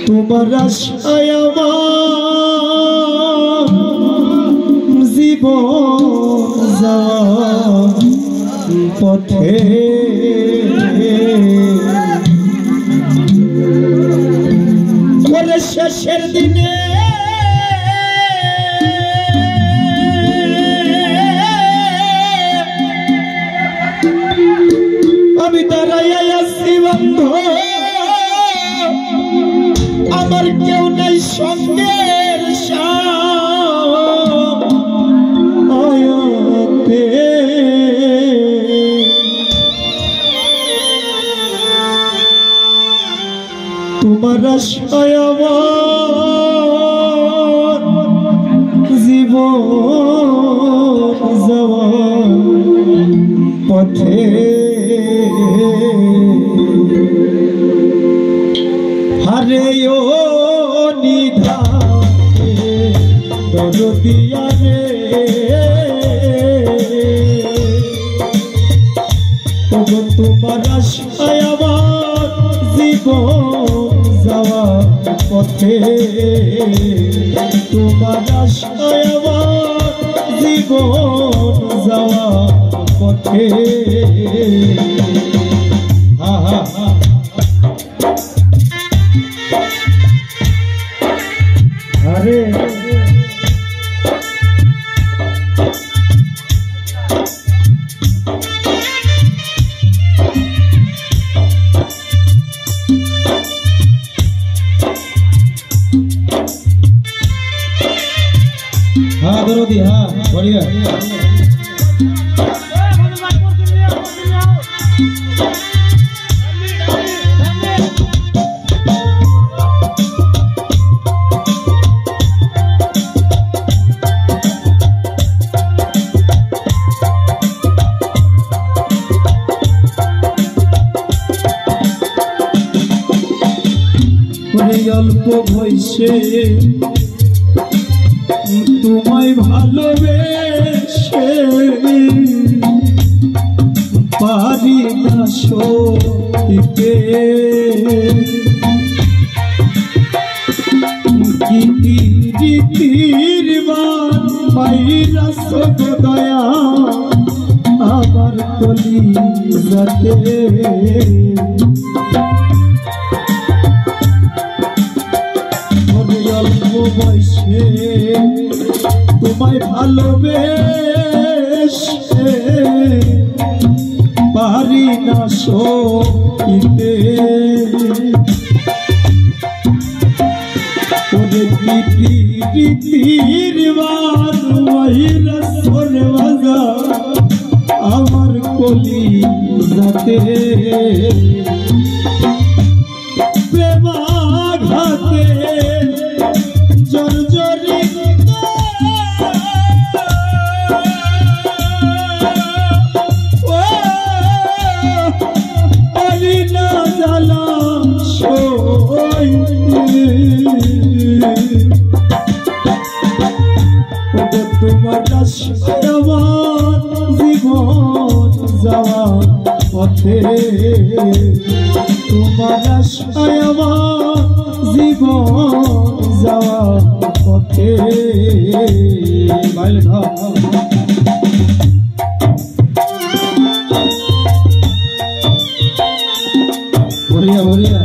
তোমার আশায় আমার জীবন যাওয়া পথে ওরে শেষের দিনে আমি দাঁড়াইয়া আছি বন্ধু, আমার কেউ নাই সঙ্গের সাথে। তোমার আশায় আমার জীবন যাওয়া পথে হারে ও নিধানে দরদিয়া রে তবু তোমার আশায় আমার জীবন যাওয়া পথে। তোমার আশায় আমার জীবন যাওয়া পথে। হা হা হা আরে हाँ दरोदी हाँ बढ़िया অল্প বয়সে তোমায় ভালোবেসে পারি না সইতে কি রীতির বান মাইরা সব দয়া আমার কলি যাতে। অল্প বয়সে তোমায় ভালোবেসে পারি না সইতে। ওরে রীতির বান মাইরা সরে বাজা আমার কলি যাতে। প্রেমাঘাতে জর্জরিত পারি না জ্বালা সইতে। তোমার আশায় আমার জীবন যাওয়া পথে। তোমার আশায় আমার জীবন যাওয়া পথে। বাইলে খাও ভরিয়া ভরিয়া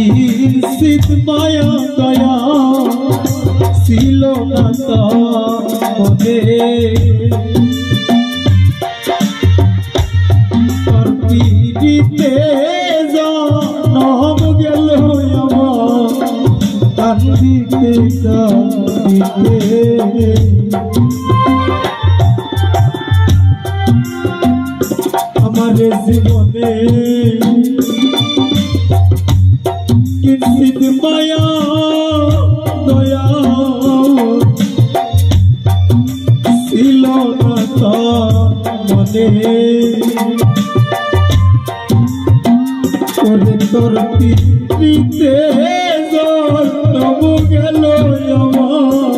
ঈর্ষিত মায়া দয়া ছিল না তারে দিতে জনম গেল আমার কান্দিতে কান্দিতে আমার জীবনে কিঞ্চিত মায়া দয়া ছিল না তো মনে ওরে তোর পিতে জন্ম গেল আমার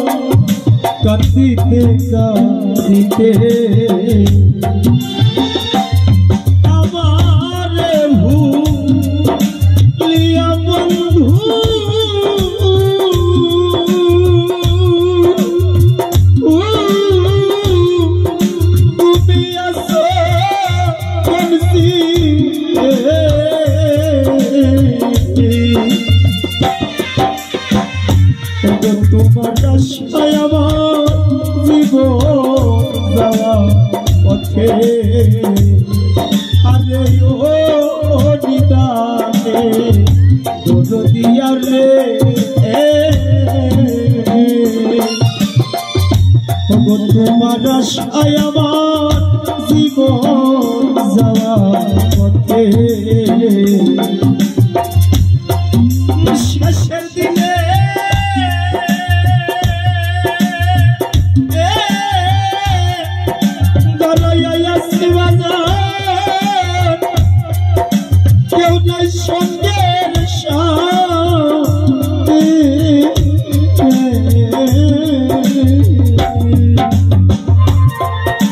কাঁদিতে কাঁদিতে আমারে ভুলিয়া বন্ধু তুমি আসো বলছি তোমার আশায় আমার জীবন যাওয়া পথে আরে ও নিদানে দরদিয়া রে তোমার আশায় আমার জীবন যাওয়া পথে শেষের দিনে কেউ নাই সঙ্গের সাথে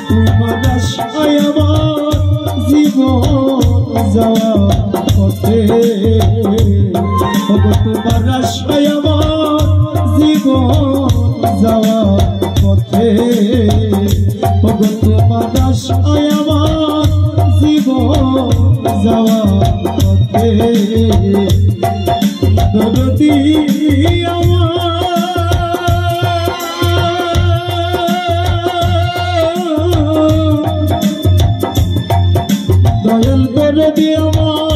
তোমার আশায় আমার জীবন যাওয়া পথে তোমার আশায় আমার জীবন যাওয়া পথে তোমার আশায় আমার জীবন যাওয়া পথে দরদি দয়াল দরদি আমার